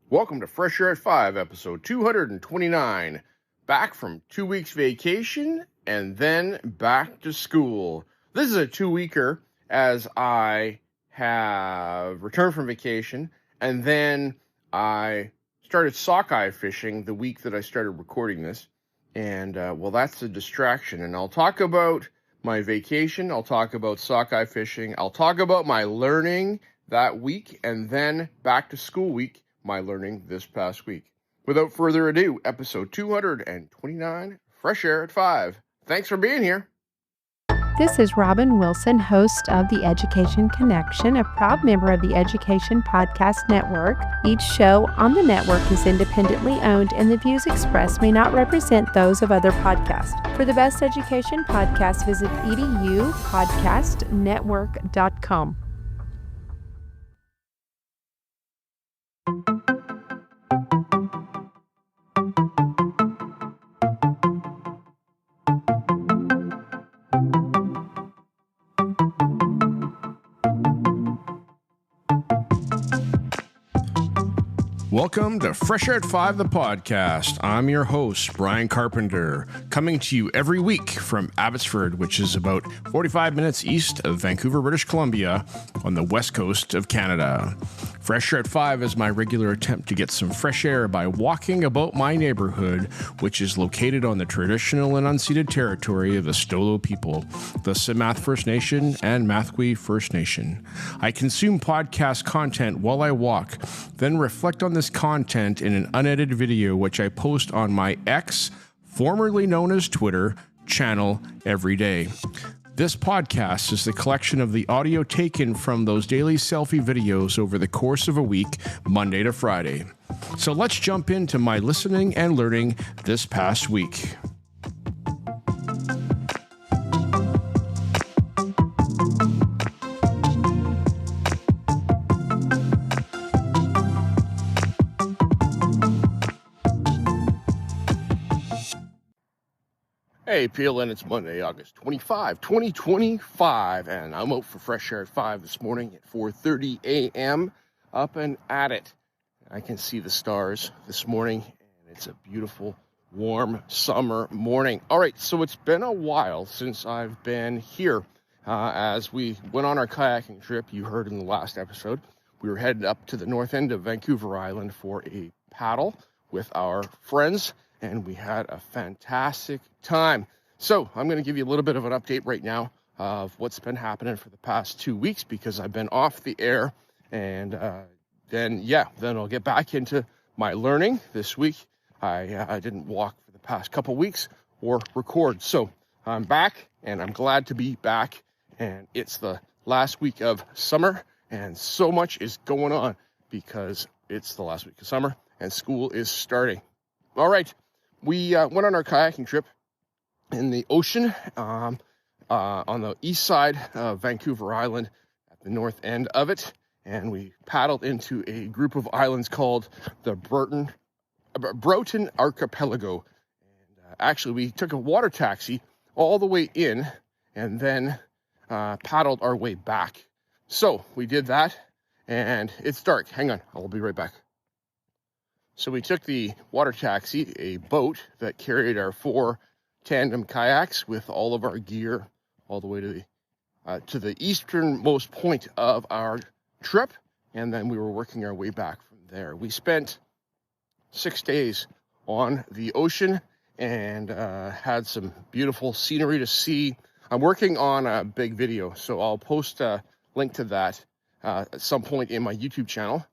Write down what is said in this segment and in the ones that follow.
Welcome to Fresh Air at 5, episode 229. Back from 2 weeks vacation and then back to school. This is a 2-weeker as I have returned from vacation and then I started sockeye fishing the week that I started recording this. And, that's a distraction. And I'll talk about my vacation. I'll talk about sockeye fishing. I'll talk about my learning that week and then back to school week. My learning this past week. Without further ado, episode 229, Fresh Air at 5. Thanks for being here. This is Robin Wilson, host of The Education Connection, a proud member of the Education Podcast Network. Each show on the network is independently owned, and the views expressed may not represent those of other podcasts. For the best education podcast, visit edupodcastnetwork.com. Welcome to Fresh Air at 5, the podcast. I'm your host, Brian Carpenter, coming to you every week from Abbotsford, which is about 45 minutes east of Vancouver, British Columbia, on the west coast of Canada. Fresh Air at 5 is my regular attempt to get some fresh air by walking about my neighborhood, which is located on the traditional and unceded territory of the Stolo people, the Simath First Nation and Mathwe First Nation. I consume podcast content while I walk, then reflect on this content in an unedited video, which I post on my X, formerly known as Twitter, channel every day. This podcast is the collection of the audio taken from those daily selfie videos over the course of a week, Monday to Friday. So let's jump into my listening and learning this past week. Hey, PLN, it's Monday, August 25, 2025, and I'm out for Fresh Air at 5 this morning at 4:30 a.m., up and at it. I can see the stars this morning, and it's a beautiful, warm summer morning. All right, so it's been a while since I've been here. As we went on our kayaking trip, you heard in the last episode, we were headed up to the north end of Vancouver Island for a paddle with our friends, and we had a fantastic time. So I'm going to give you a little bit of an update right now of what's been happening for the past 2 weeks because I've been off the air, and then I'll get back into my learning this week. I didn't walk for the past couple weeks or record, so I'm back, and I'm glad to be back, and it's the last week of summer, and so much is going on because it's the last week of summer and school is starting. All right. We went on our kayaking trip in the ocean on the east side of Vancouver Island at the north end of it, and we paddled into a group of islands called the Broughton Archipelago. And actually, we took a water taxi all the way in and then paddled our way back. So we did that, and it's dark. Hang on, I'll be right back. So we took the water taxi, a boat that carried our 4 tandem kayaks with all of our gear, all the way to the easternmost point of our trip, and then we were working our way back from there. We spent 6 days on the ocean and had some beautiful scenery to see. I'm working on a big video, so I'll post a link to that at some point in my YouTube channel.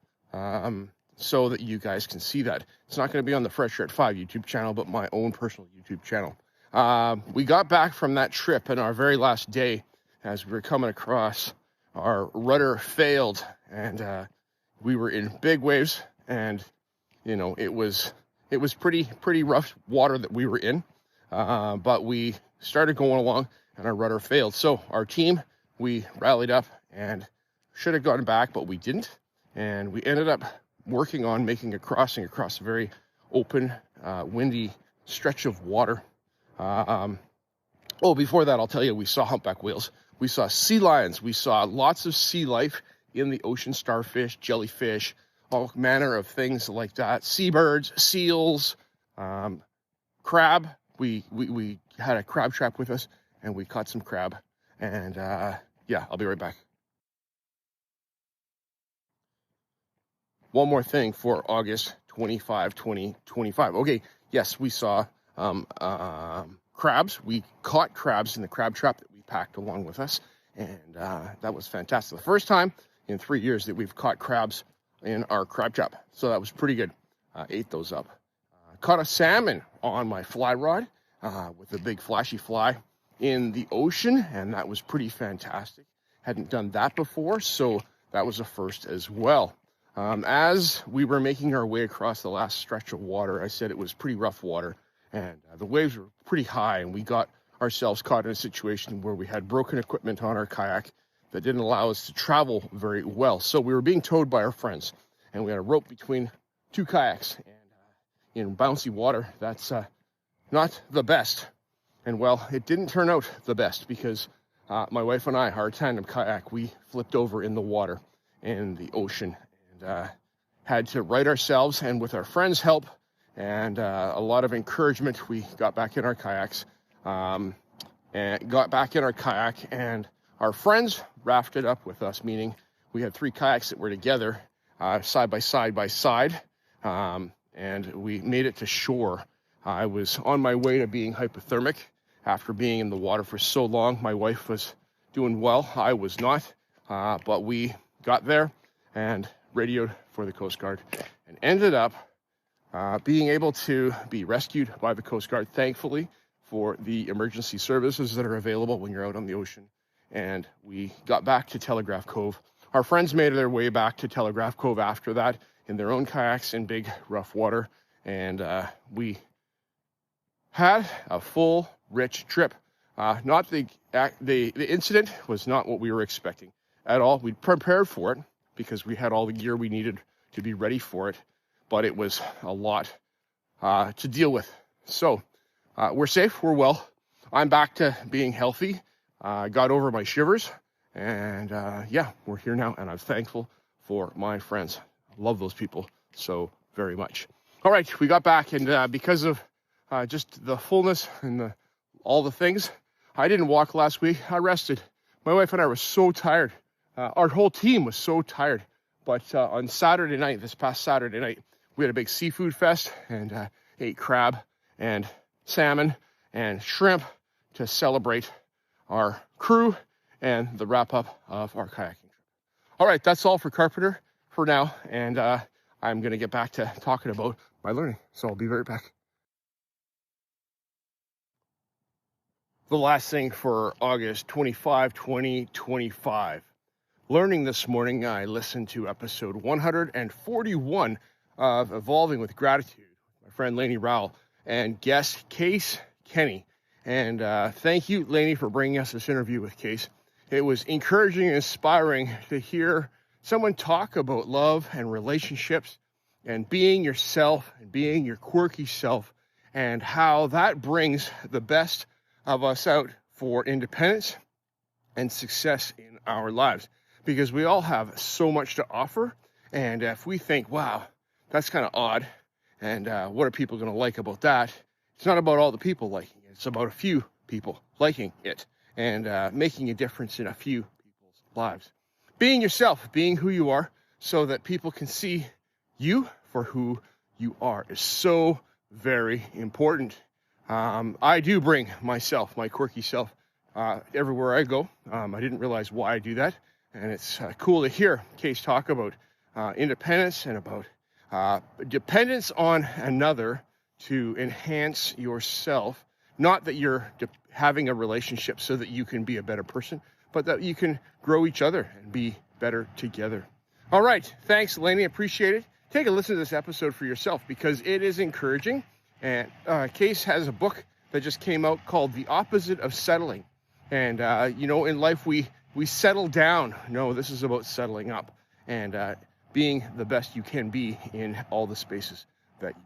So that you guys can see that. It's not going to be on the Fresh Air at 5 YouTube channel, but my own personal YouTube channel. We got back from that trip, and our very last day, as we were coming across, our rudder failed, and we were in big waves, and it was pretty rough water that we were in, but we started going along, and our rudder failed. So our team, we rallied up and should have gone back, but we didn't, and we ended up working on making a crossing across a very open, windy stretch of water. Before that, I'll tell you, we saw humpback whales. We saw sea lions. We saw lots of sea life in the ocean, starfish, jellyfish, all manner of things like that. Seabirds, seals, crab. We had a crab trap with us, and we caught some crab. And yeah, I'll be right back. One more thing for August 25, 2025. Okay, yes, we saw crabs. We caught crabs in the crab trap that we packed along with us, and that was fantastic. The first time in 3 years that we've caught crabs in our crab trap, so that was pretty good. Ate those up. Caught a salmon on my fly rod with a big flashy fly in the ocean, and that was pretty fantastic. Hadn't done that before, so that was a first as well. As we were making our way across the last stretch of water, I said it was pretty rough water, and the waves were pretty high, and we got ourselves caught in a situation where we had broken equipment on our kayak that didn't allow us to travel very well. So we were being towed by our friends, and we had a rope between two kayaks, and in bouncy water, that's not the best. And well, it didn't turn out the best, because my wife and I, our tandem kayak, we flipped over in the water in the ocean, and had to right ourselves, and with our friends' help and a lot of encouragement, we got back in our kayaks, and our friends rafted up with us, meaning we had 3 kayaks that were together, side by side, and we made it to shore. I was on my way to being hypothermic after being in the water for so long. My wife was doing well, I was not, but we got there and radioed for the Coast Guard and ended up being able to be rescued by the Coast Guard, thankfully, for the emergency services that are available when you're out on the ocean. And we got back to Telegraph Cove. Our friends made their way back to Telegraph Cove after that in their own kayaks in big, rough water. And we had a full, rich trip. Not the incident was not what we were expecting at all. We prepared for it because we had all the gear we needed to be ready for it, but it was a lot to deal with. So we're safe, we're well. I'm back to being healthy. Got over my shivers, and yeah, we're here now, and I'm thankful for my friends. I love those people so very much. All right, we got back, and because of just the fullness and all the things, I didn't walk last week. I rested. My wife and I were so tired. Our whole team was so tired. But on Saturday night, this past Saturday night, we had a big seafood fest and ate crab and salmon and shrimp to celebrate our crew and the wrap up of our kayaking trip. All right, that's all for Carpenter for now. And I'm going to get back to talking about my learning. So I'll be right back. The last thing for August 25, 2025. Learning this morning, I listened to episode 141 of Evolving with Gratitude, my friend Lainey Rowell, and guest Case Kenny. And thank you, Lainey, for bringing us this interview with Case. It was encouraging and inspiring to hear someone talk about love and relationships and being yourself and being your quirky self, and how that brings the best of us out for independence and success in our lives. Because we all have so much to offer, and if we think, wow, that's kind of odd, and what are people going to like about that? It's not about all the people liking it. It's about a few people liking it and making a difference in a few people's lives. Being yourself, being who you are, so that people can see you for who you are is so very important. I do bring myself, my quirky self, everywhere I go. I didn't realize why I do that. And it's cool to hear Case talk about independence and about dependence on another to enhance yourself. Not that you're having a relationship so that you can be a better person, but that you can grow each other and be better together. All right. Thanks, Lainey. Appreciate it. Take a listen to this episode for yourself because it is encouraging. And Case has a book that just came out called The Opposite of Settling. And, in life we settle down. No, this is about settling up and being the best you can be in all the spaces that you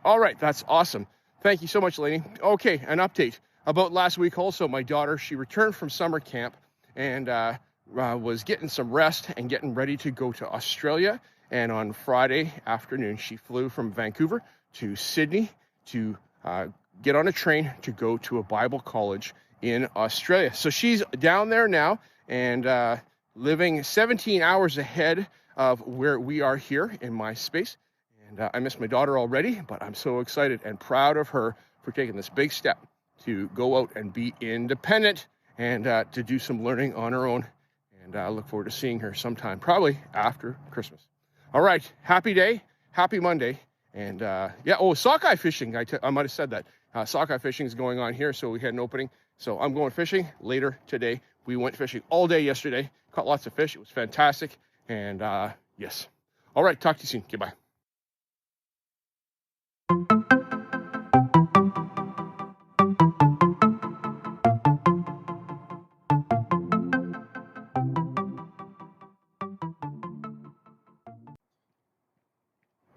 are. All right, that's awesome. Thank you so much, Lainey. Okay, an update about last week also. My daughter, she returned from summer camp and was getting some rest and getting ready to go to Australia. And on Friday afternoon, she flew from Vancouver to Sydney to get on a train to go to a Bible college in Australia. So she's down there now and living 17 hours ahead of where we are here in my space. And I miss my daughter already, but I'm so excited and proud of her for taking this big step to go out and be independent and to do some learning on her own. And I look forward to seeing her sometime, probably after Christmas. All right, happy day, happy Monday. And sockeye fishing, I might have said that. Sockeye fishing is going on here, so we had an opening. So I'm going fishing later today. We went fishing all day yesterday, caught lots of fish. It was fantastic. And yes. All right, talk to you soon. Goodbye.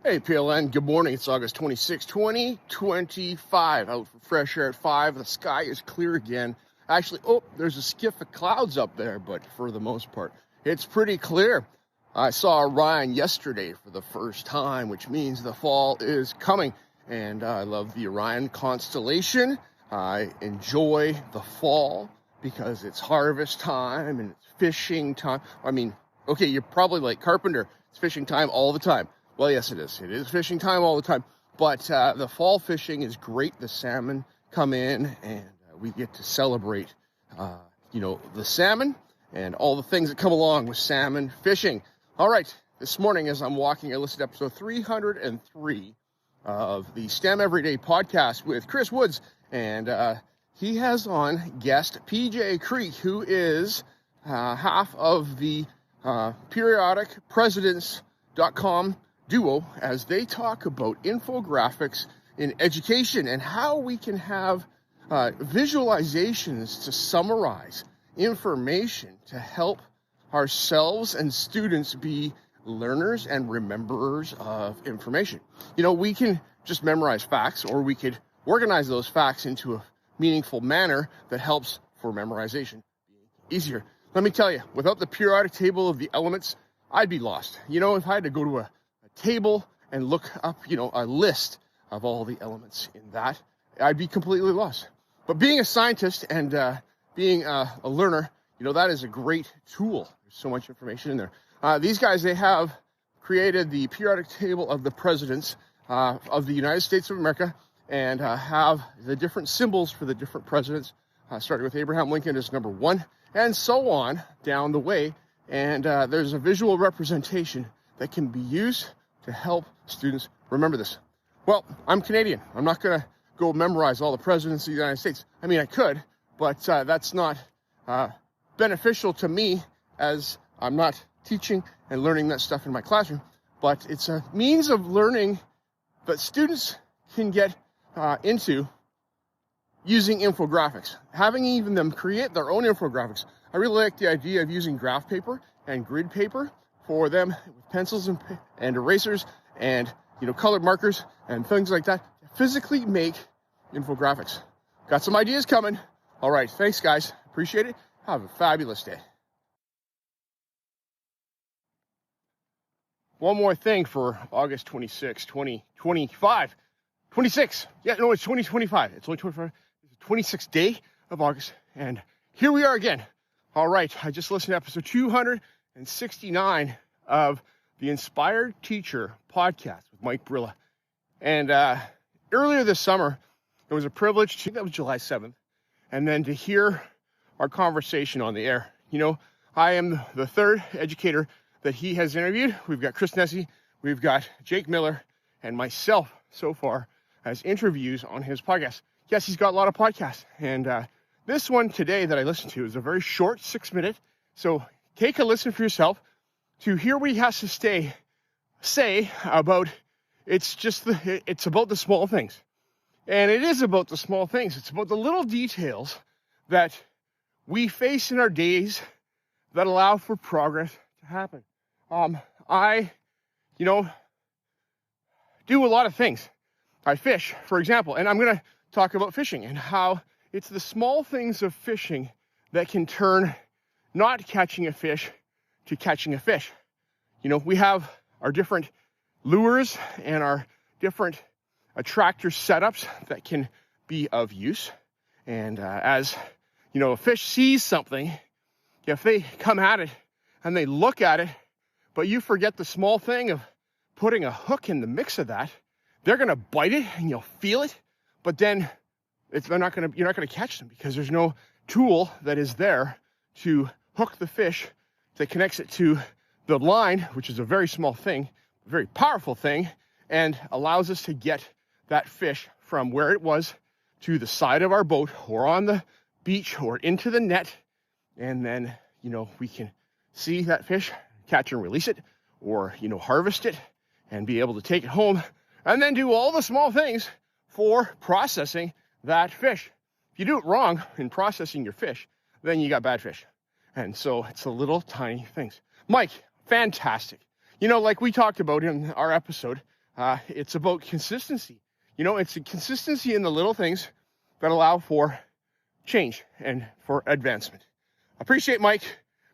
Hey PLN, good morning. It's August 26, 2025. Out for fresh air at 5. The sky is clear again. Actually, there's a skiff of clouds up there, but for the most part, it's pretty clear. I saw Orion yesterday for the first time, which means the fall is coming. And I love the Orion constellation. I enjoy the fall because it's harvest time and it's fishing time. I mean, okay, you're probably like, Carpenter, it's fishing time all the time. Well, yes, it is. It is fishing time all the time. But the fall fishing is great. The salmon come in and we get to celebrate, the salmon and all the things that come along with salmon fishing. All right. This morning, as I'm walking, I listened to episode 303 of the STEM Everyday podcast with Chris Woods. And he has on guest PJ Creek, who is half of the periodicpresidents.com duo, as they talk about infographics in education and how we can have visualizations to summarize information to help ourselves and students be learners and rememberers of information. We can just memorize facts, or we could organize those facts into a meaningful manner that helps for memorization easier. Let me tell you, without the periodic table of the elements, I'd be lost. If I had to go to a table and look up, a list of all the elements in that, I'd be completely lost. But being a scientist and being a learner, that is a great tool. There's so much information in there. These guys, they have created the periodic table of the presidents of the United States of America and have the different symbols for the different presidents, starting with Abraham Lincoln as number 1 and so on down the way. And there's a visual representation that can be used to help students remember this. Well, I'm Canadian. I'm not going to go memorize all the presidents of the United States. I mean, I could, but that's not beneficial to me, as I'm not teaching and learning that stuff in my classroom. But it's a means of learning that students can get into using infographics, having even them create their own infographics. I really like the idea of using graph paper and grid paper for them with pencils and erasers and colored markers and things like that to physically make infographics. Got some ideas coming. All right, thanks guys, appreciate it. Have a fabulous day. One more thing for August 26, 2025. 26. Yeah, no, it's 2025. It's only 25. It's the 26th day of August, and here we are again. All right, I just listened to episode 269 of the Inspired Teacher podcast with Mike Brilla. And earlier this summer, it was a privilege, I think that was July 7th, and then to hear our conversation on the air. I am the third educator that he has interviewed. We've got Chris Nessie, we've got Jake Miller, and myself so far as interviews on his podcast. Yes, he's got a lot of podcasts, and this one today that I listened to is a very short 6-minute, so take a listen for yourself to hear what he has to say about it's about the small things. And it is about the small things. It's about the little details that we face in our days that allow for progress to happen. I do a lot of things. I fish, for example, and I'm going to talk about fishing and how it's the small things of fishing that can turn not catching a fish to catching a fish. We have our different lures and our different attractor setups that can be of use. And as you know, a fish sees something, if they come at it and they look at it, but you forget the small thing of putting a hook in the mix of that, they're going to bite it and you'll feel it, but then you're not going to catch them because there's no tool that is there to hook the fish that connects it to the line, which is a very small thing, a very powerful thing, and allows us to get that fish from where it was to the side of our boat or on the beach or into the net. And then, you know, we can see that fish, catch and release it, or, you know, harvest it and be able to take it home and then do all the small things for processing that fish. If you do it wrong in processing your fish, then you got bad fish. And so it's the little tiny things. Mike, fantastic. You know, like we talked about in our episode, it's about consistency. You know, it's a consistency in the little things that allow for change and for advancement. Appreciate Mike.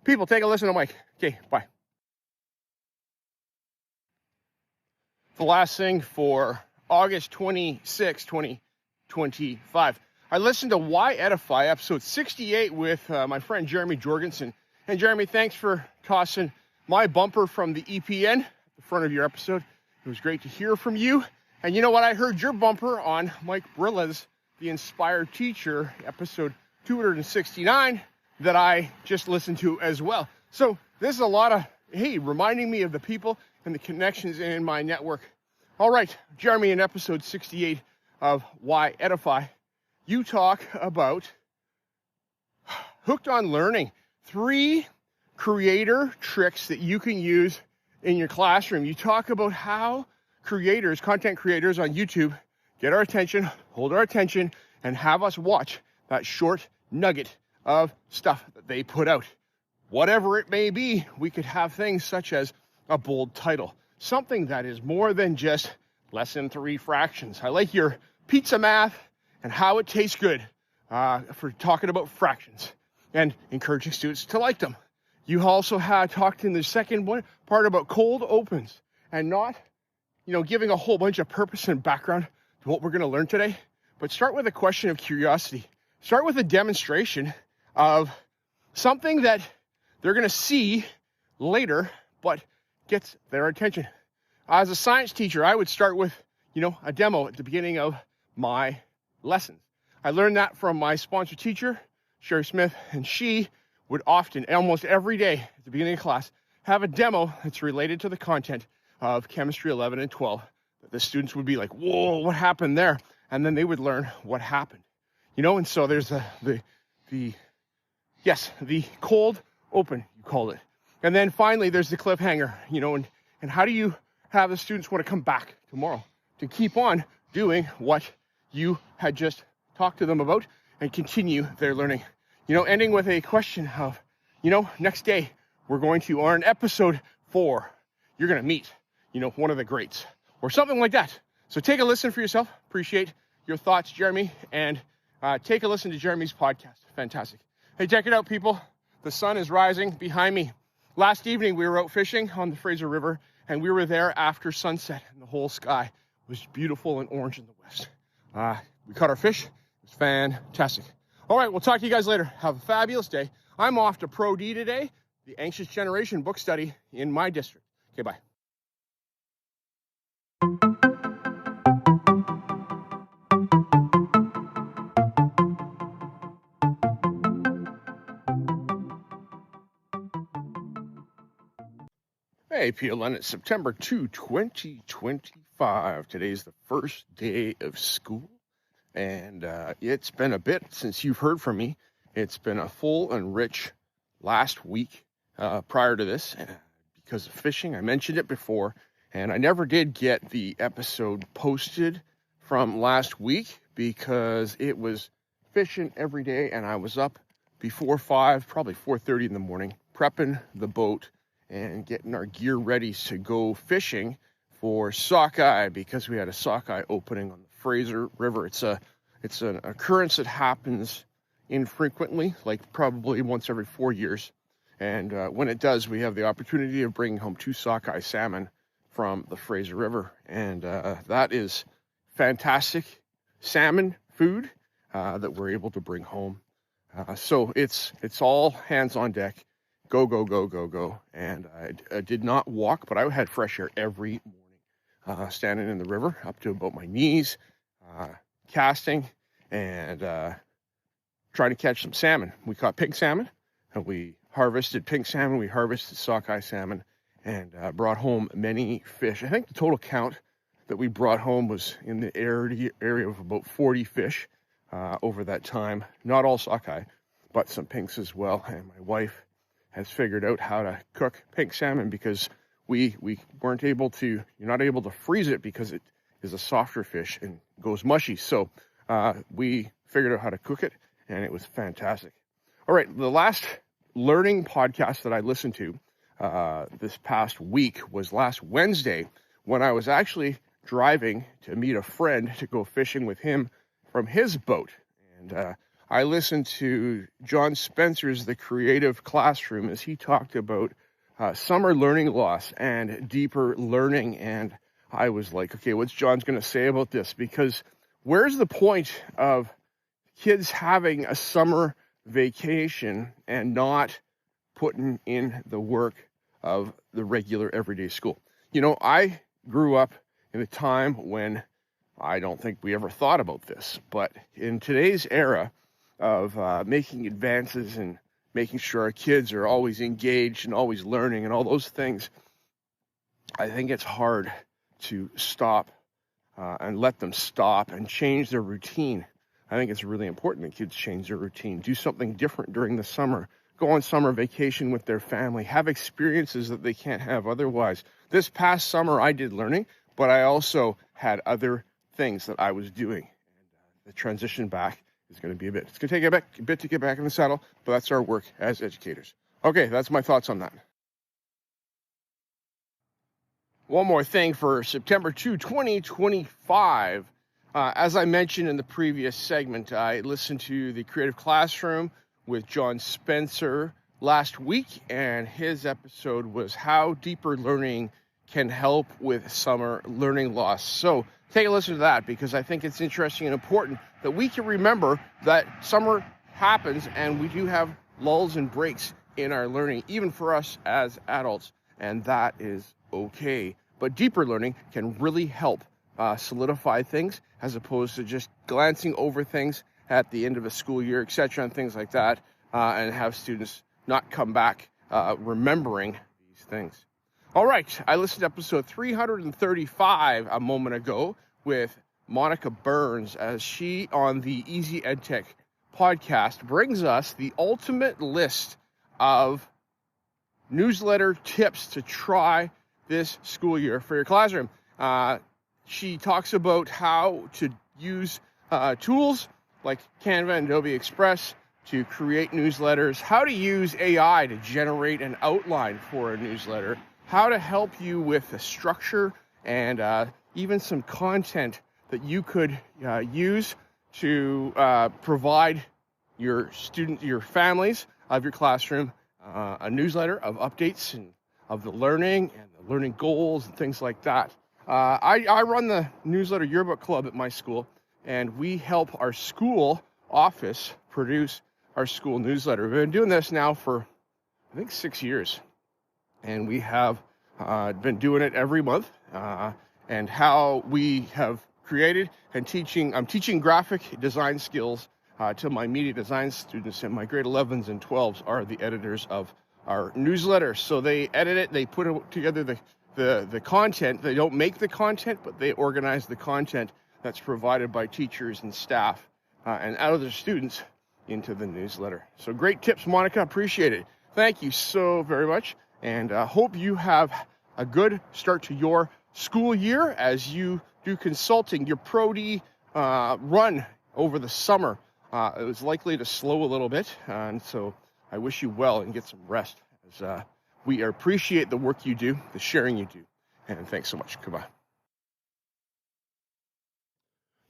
People, take a listen to Mike. Okay, bye. The last thing for August 26, 2025. I listened to Why Edify, episode 68 with my friend Jeremy Jorgensen. And Jeremy, thanks for tossing my bumper from the EPN at the front of your episode. It was great to hear from you. And you know what? I heard your bumper on Mike Brilla's The Inspired Teacher, episode 269, that I just listened to as well. So this is a lot of, hey, reminding me of the people and the connections in my network. All right, Jeremy, in episode 68 of Why Edify, you talk about hooked on learning, 3 creator tricks that you can use in your classroom. You talk about how creators, content creators on YouTube, get our attention, hold our attention, and have us watch that short nugget of stuff that they put out. Whatever it may be, we could have things such as a bold title, something that is more than just lesson 3 fractions. I like your pizza math and how it tastes good for talking about fractions and encouraging students to like them. You also had talked in the second one part about cold opens and not, you know, giving a whole bunch of purpose and background to what we're going to learn today, but start with a question of curiosity. Start with a demonstration of something that they're going to see later, but gets their attention. As a science teacher, I would start with, you know, a demo at the beginning of my lessons. I learned that from my sponsor teacher, Sherry Smith, and she would often, almost every day at the beginning of class, have a demo that's related to the content of Chemistry 11 and 12. The students would be like, whoa, what happened there? And then they would learn what happened. You know, and so there's the cold open, you call it. And then finally, there's the cliffhanger, you know, and how do you have the students want to come back tomorrow to keep on doing what you had just talked to them about and continue their learning? You know, ending with a question of, you know, next day, we're going to, on episode 4, you're going to meet, you know, one of the greats or something like that. So take a listen for yourself. Appreciate your thoughts, Jeremy, and take a listen to Jeremy's podcast. Fantastic. Hey, check it out, people. The sun is rising behind me. Last evening, we were out fishing on the Fraser River, and we were there after sunset, and the whole sky was beautiful and orange in the west. We caught our fish. It was fantastic. All right, we'll talk to you guys later. Have a fabulous day. I'm off to Pro D today, the Anxious Generation book study in my district. Okay, bye. Hey, PLN, it's September 2, 2025. Today's the first day of school, and it's been a bit since you've heard from me. It's been a full and rich last week prior to this because of fishing. I mentioned it before, and I never did get the episode posted from last week because it was fishing every day, and I was up before 5, probably 4:30 in the morning, prepping the boat and getting our gear ready to go fishing for sockeye because we had a sockeye opening on the Fraser River. It's an occurrence that happens infrequently, like probably once every 4 years. And when it does, we have the opportunity of bringing home 2 sockeye salmon from the Fraser River. And that is fantastic salmon food that we're able to bring home. So it's all hands on deck. Go, go, go, go, go. And I did not walk, but I had fresh air every morning, standing in the river up to about my knees, casting and trying to catch some salmon. We caught pink salmon, and we harvested pink salmon. We harvested sockeye salmon and brought home many fish. I think the total count that we brought home was in the area of about 40 fish over that time. Not all sockeye, but some pinks as well. And my wife has figured out how to cook pink salmon because we weren't able to, you're not able to freeze it because it is a softer fish and goes mushy. So we figured out how to cook it, and it was fantastic. All right, the last learning podcast that I listened to this past week was last Wednesday when I was actually driving to meet a friend to go fishing with him from his boat. And I listened to John Spencer's The Creative Classroom as he talked about summer learning loss and deeper learning. And I was like, okay, what's John's going to say about this? Because where's the point of kids having a summer vacation and not putting in the work of the regular everyday school? You know, I grew up in a time when I don't think we ever thought about this, but in today's era of making advances and making sure our kids are always engaged and always learning and all those things, I think it's hard to stop and let them stop and change their routine. I think it's really important that kids change their routine, do something different during the summer, go on summer vacation with their family, have experiences that they can't have otherwise. This past summer, I did learning, but I also had other things that I was doing. And the transition back is going to be it's going to take a bit to get back in the saddle, but that's our work as educators. Okay, that's my thoughts on that. One more thing for September 2, 2025. As I mentioned in the previous segment, I listened to The Creative Classroom with John Spencer last week, and his episode was How Deeper Learning Can Help with Summer Learning Loss. So take a listen to that, because I think it's interesting and important that we can remember that summer happens and we do have lulls and breaks in our learning, even for us as adults, and that is okay. But deeper learning can really help solidify things as opposed to just glancing over things at the end of a school year, etc., and things like that, and have students not come back remembering these things. All right, I listened to episode 335 a moment ago with Monica Burns as she, on the Easy EdTech podcast, brings us the ultimate list of newsletter tips to try this school year for your classroom. She talks about how to use tools like Canva and Adobe Express to create newsletters, how to use AI to generate an outline for a newsletter, how to help you with the structure, and even some content that you could use to provide your families of your classroom a newsletter of updates and of the learning and the learning goals and things like that. I run the newsletter yearbook club at my school, and we help our school office produce our school newsletter. We've been doing this now for, I think, 6 years, and we have been doing it every month. And how we have created and I'm teaching graphic design skills to my media design students, and my grade 11s and 12s are the editors of our newsletter. So they edit it, they put it together the content. They don't make the content, but they organize the content that's provided by teachers and staff and other students into the newsletter. So great tips, Monica. Appreciate it. Thank you so very much, and hope you have a good start to your school year as you do consulting. Your Pro-D run over the summer it was likely to slow a little bit, and so I wish you well and get some rest, as we appreciate the work you do, the sharing you do, and thanks so much. Goodbye.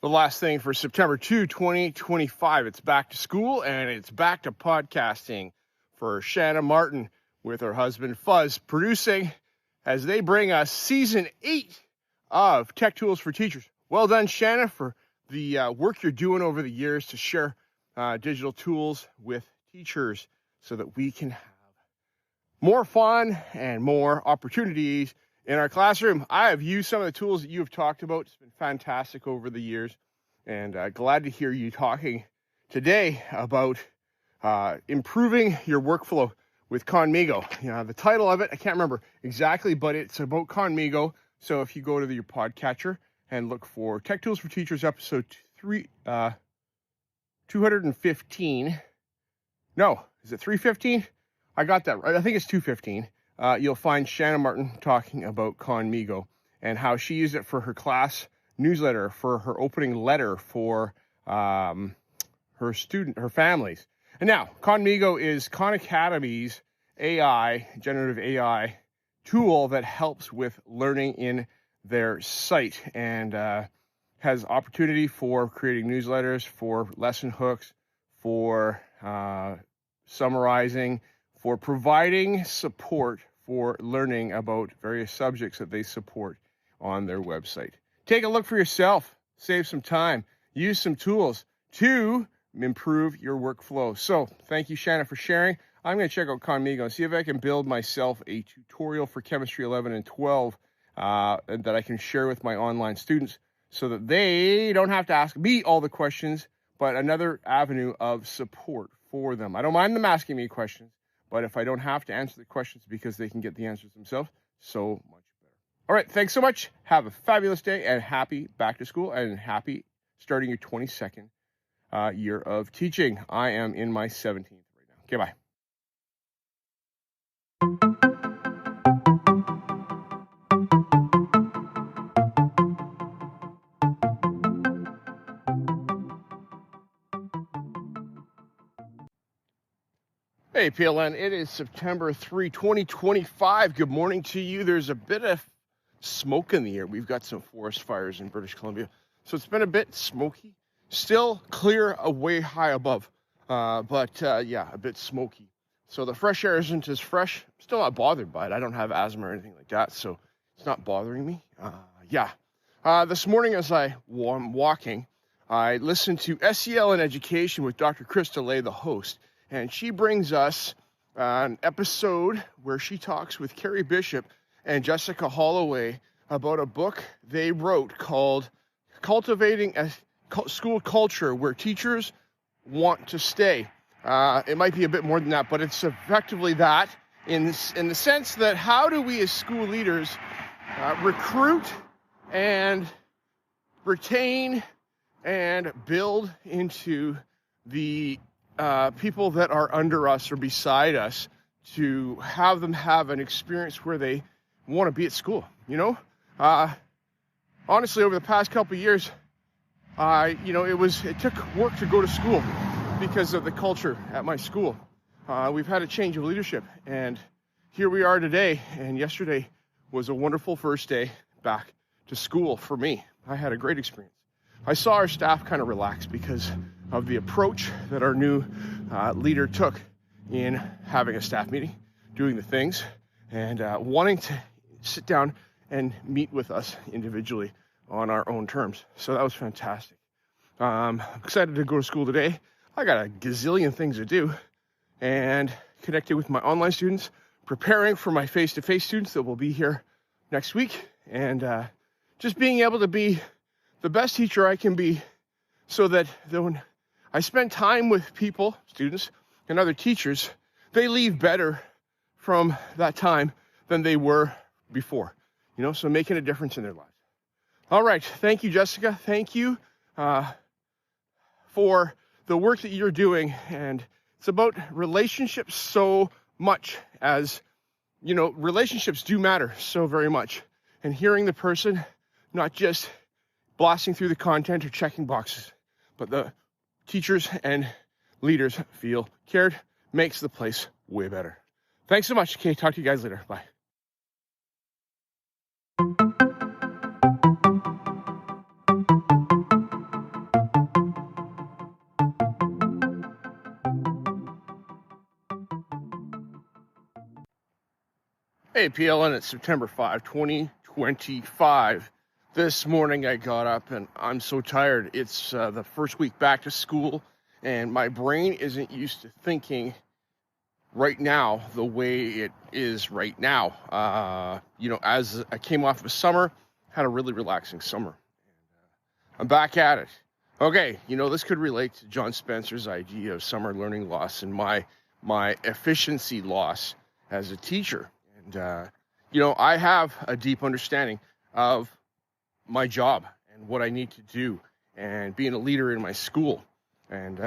The last thing for September 2, 2025, it's back to school and it's back to podcasting for Shanna Martin with her husband Fuzz, producing as they bring us Season 8 of Tech Tools for Teachers. Well done, Shanna, for the work you're doing over the years to share digital tools with teachers so that we can have more fun and more opportunities in our classroom. I have used some of the tools that you have talked about. It's been fantastic over the years, and glad to hear you talking today about improving your workflow with Conmigo. The title of it, I can't remember exactly, but it's about Conmigo. So if you go to your podcatcher and look for Tech Tools for Teachers episode 215. No, is it 315? I got that right. I think it's 215. You'll find Shanna Martin talking about Conmigo and how she used it for her class newsletter, for her opening letter, for her families. And now, Conmigo is Khan Academy's generative AI tool that helps with learning in their site and has opportunity for creating newsletters, for lesson hooks, for summarizing, for providing support for learning about various subjects that they support on their website. Take a look for yourself, save some time, use some tools to improve your workflow. So thank you, Shanna, for sharing. I'm going to check out Conmigo and see if I can build myself a tutorial for Chemistry 11 and 12 that I can share with my online students so that they don't have to ask me all the questions, but another avenue of support for them. I don't mind them asking me questions, but if I don't have to answer the questions because they can get the answers themselves, so much better. All right, thanks so much. Have a fabulous day and happy back to school and happy starting your 22nd year of teaching. I am in my 17th right now. Okay, bye. Hey, PLN, it is September 3, 2025. Good morning to you. There's a bit of smoke in the air. We've got some forest fires in British Columbia, so it's been a bit smoky. Still clear way high above, but yeah, a bit smoky. So the fresh air isn't as fresh. Still not bothered by it. I don't have asthma or anything like that, so it's not bothering me. This morning as I'm walking, I listened to SEL in Education with Dr. Krista Lay, the host, and she brings us an episode where she talks with Carrie Bishop and Jessica Holloway about a book they wrote called Cultivating a School Culture Where Teachers Want to Stay. It might be a bit more than that, but it's effectively that in the sense that how do we as school leaders recruit and retain and build into the people that are under us or beside us to have them have an experience where they want to be at school. Honestly, over the past couple of years, it took work to go to school because of the culture at my school. We've had a change of leadership, and here we are today. And yesterday was a wonderful first day back to school for me. I had a great experience. I saw our staff kind of relax because of the approach that our new leader took in having a staff meeting, doing the things, and wanting to sit down and meet with us individually on our own terms. So that was fantastic. I'm excited to go to school today. I got a gazillion things to do, and connecting with my online students, preparing for my face-to-face students that will be here next week, and just being able to be the best teacher I can be so that when I spend time with people, students, and other teachers, they leave better from that time than they were before. So making a difference in their lives. All right. Thank you, Jessica. Thank you for the work that you're doing. And it's about relationships so much as, relationships do matter so very much. And hearing the person, not just blasting through the content or checking boxes, but the teachers and leaders feel cared, makes the place way better. Thanks so much. Okay, talk to you guys later. Bye. Hey, PLN, it's September 5, 2025. This morning I got up and I'm so tired. It's the first week back to school and my brain isn't used to thinking right now the way it is right now. As I came off of summer, had a really relaxing summer. I'm back at it. Okay, this could relate to John Spencer's idea of summer learning loss and my efficiency loss as a teacher. And, I have a deep understanding of my job and what I need to do and being a leader in my school. And,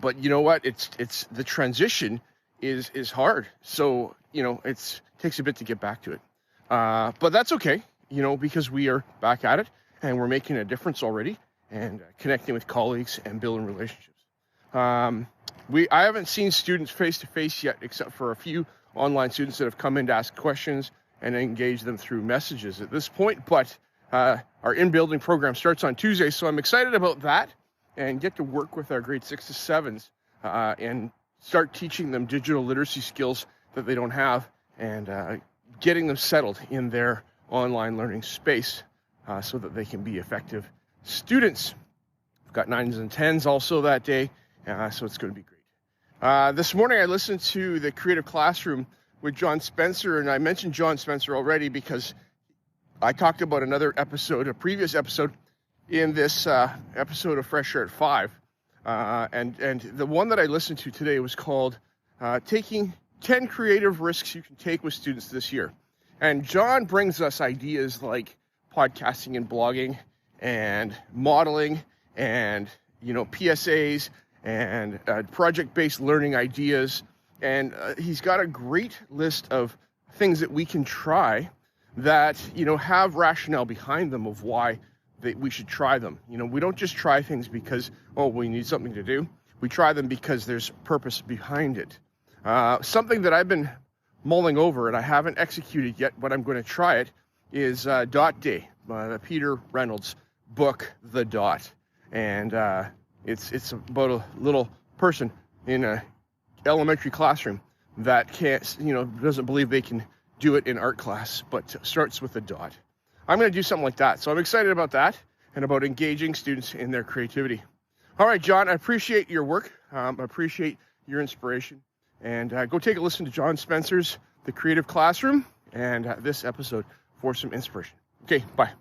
but you know what? It's the transition is hard. So, it takes a bit to get back to it. But that's okay, because we are back at it and we're making a difference already and connecting with colleagues and building relationships. I haven't seen students face to face yet, except for a few online students that have come in to ask questions and engage them through messages at this point. But our in-building program starts on Tuesday, so I'm excited about that and get to work with our grade 6 to 7s and start teaching them digital literacy skills that they don't have and getting them settled in their online learning space so that they can be effective students. We've got 9s and 10s also that day, so it's going to be great. This morning I listened to the Creative Classroom with John Spencer, and I mentioned John Spencer already because I talked about a previous episode in this episode of Fresh Air at 5. And the one that I listened to today was called Taking 10 Creative Risks You Can Take with Students This Year. And John brings us ideas like podcasting and blogging and modeling and, PSAs and project-based learning ideas. And he's got a great list of things that we can try that, have rationale behind them of why we should try them. We don't just try things because, we need something to do. We try them because there's purpose behind it. Something that I've been mulling over and I haven't executed yet, but I'm going to try it, is Dot Day, Peter Reynolds' book, The Dot. And it's about a little person in a elementary classroom that doesn't believe they can do it in art class, but starts with a dot. I'm going to do something like that. So I'm excited about that and about engaging students in their creativity. All right, John, I appreciate your work. I appreciate your inspiration. And go take a listen to John Spencer's The Creative Classroom and this episode for some inspiration. Okay, bye.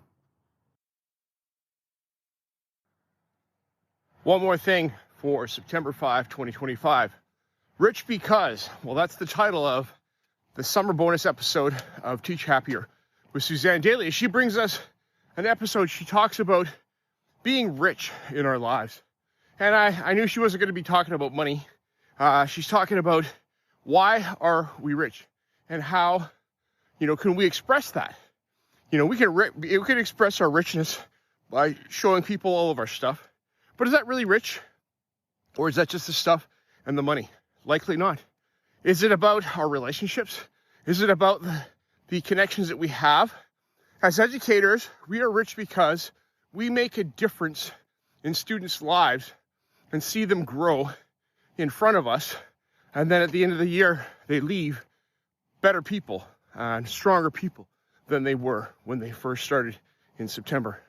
One more thing for September 5, 2025. Rich Because, that's the title of the summer bonus episode of Teach Happier with Suzanne Daly. She brings us an episode. She talks about being rich in our lives. And I knew she wasn't going to be talking about money. She's talking about why are we rich and how, can we express that? We can express our richness by showing people all of our stuff. But is that really rich? Or is that just the stuff and the money? Likely not. Is it about our relationships? Is it about the connections that we have? As educators, we are rich because we make a difference in students' lives and see them grow in front of us. And then at the end of the year, they leave better people and stronger people than they were when they first started in September.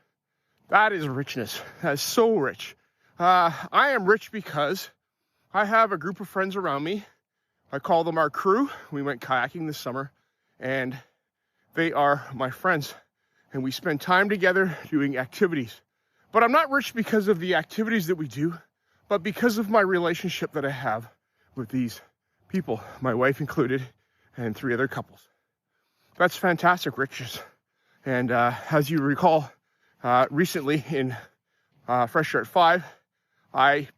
That is richness. That is so rich. I am rich because I have a group of friends around me. I call them our crew. We went kayaking this summer, and they are my friends. And we spend time together doing activities. But I'm not rich because of the activities that we do, but because of my relationship that I have with these people, my wife included, and 3 other couples. That's fantastic riches. And as you recall, recently in Fresh Air at 5, I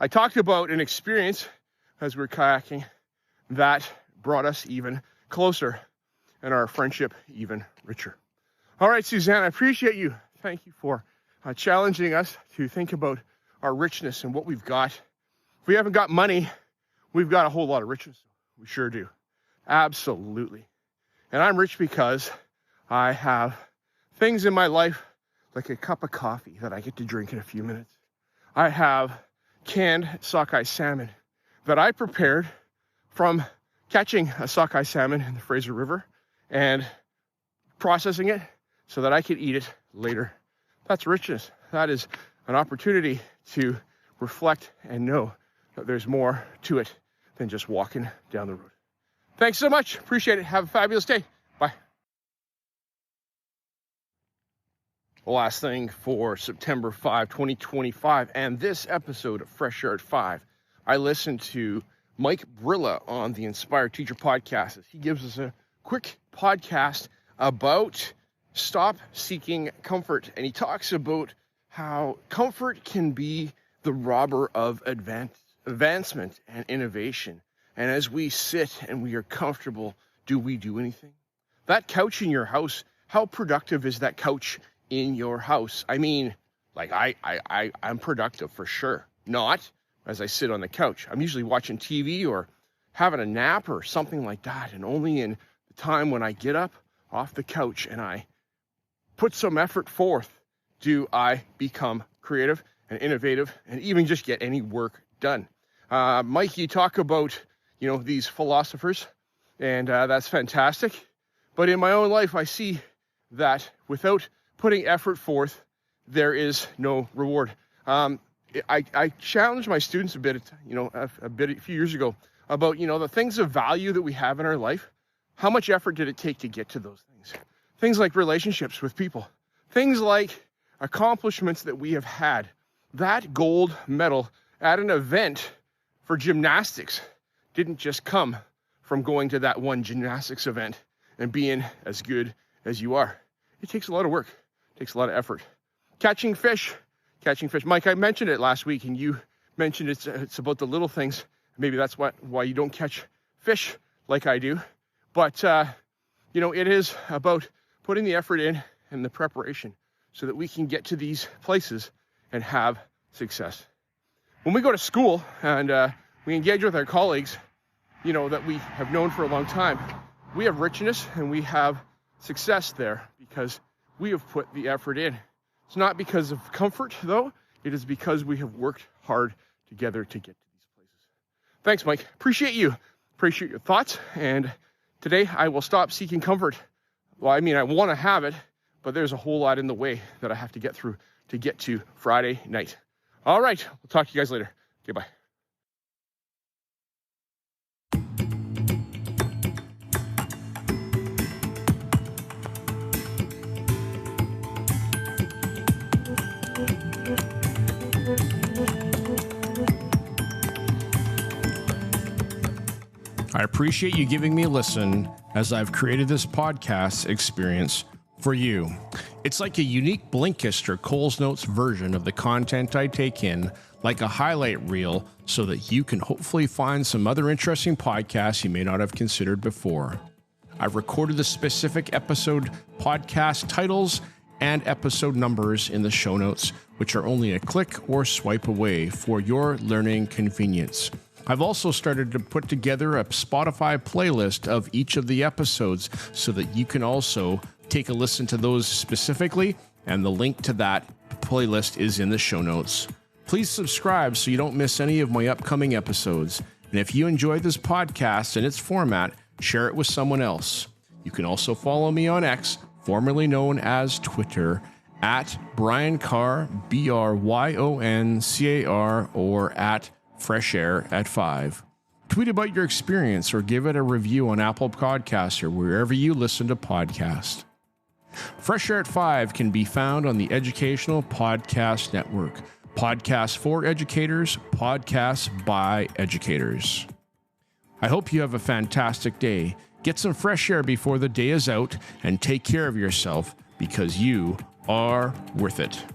talked about an experience as we were kayaking that brought us even closer and our friendship even richer. All right, Suzanne, I appreciate you. Thank you for challenging us to think about our richness and what we've got. If we haven't got money, we've got a whole lot of richness. We sure do. Absolutely. And I'm rich because I have things in my life like a cup of coffee that I get to drink in a few minutes. I have canned sockeye salmon that I prepared from catching a sockeye salmon in the Fraser River and processing it so that I could eat it later. That's richness. That is an opportunity to reflect and know that there's more to it than just walking down the road. Thanks so much. Appreciate it. Have a fabulous day. Bye. The last thing for September 5, 2025, and this episode of Fresh Air at 5, I listened to Mike Brilla on the Inspired Teacher podcast. He gives us a quick podcast about stop seeking comfort. And he talks about how comfort can be the robber of advancement and innovation. And as we sit and we are comfortable, do we do anything? That couch in your house, how productive is that couch in your house? I mean, like I'm productive for sure. Not as I sit on the couch. I'm usually watching TV or having a nap or something like that. And only in the time when I get up off the couch and I put some effort forth, do I become creative and innovative and even just get any work done. Mike, you talk about, these philosophers, and that's fantastic. But in my own life, I see that without putting effort forth, there is no reward. I challenged my students a bit, a few years ago about, the things of value that we have in our life. How much effort did it take to get to those things? Things like relationships with people, things like accomplishments that we have had. That gold medal at an event for gymnastics didn't just come from going to that one gymnastics event and being as good as you are. It takes a lot of work. It takes a lot of effort. Catching fish. Mike, I mentioned it last week, and you mentioned it's about the little things. Maybe that's why you don't catch fish like I do. But, it is about putting the effort in and the preparation so that we can get to these places and have success. When we go to school and we engage with our colleagues, that we have known for a long time, we have richness and we have success there because we have put the effort in. It's not because of comfort, though. It is because we have worked hard together to get to these places. Thanks, Mike. Appreciate you. Appreciate your thoughts. And today I will stop seeking comfort. Well, I want to have it, but there's a whole lot in the way that I have to get through to get to Friday night. All right. We'll talk to you guys later. Okay, bye. I appreciate you giving me a listen as I've created this podcast experience for you. It's like a unique Blinkist or Coles Notes version of the content I take in, like a highlight reel, so that you can hopefully find some other interesting podcasts you may not have considered before. I've recorded the specific episode podcast titles and episode numbers in the show notes, which are only a click or swipe away for your learning convenience. I've also started to put together a Spotify playlist of each of the episodes so that you can also take a listen to those specifically, and the link to that playlist is in the show notes. Please subscribe so you don't miss any of my upcoming episodes. And if you enjoy this podcast and its format, share it with someone else. You can also follow me on X, formerly known as Twitter, at Brian Carr, BRYONCAR, or at Fresh Air at 5. Tweet about your experience or give it a review on Apple Podcasts or wherever you listen to podcasts. Fresh Air at 5 can be found on the Educational Podcast Network. Podcasts for educators, podcasts by educators. I hope you have a fantastic day. Get some fresh air before the day is out and take care of yourself because you are worth it.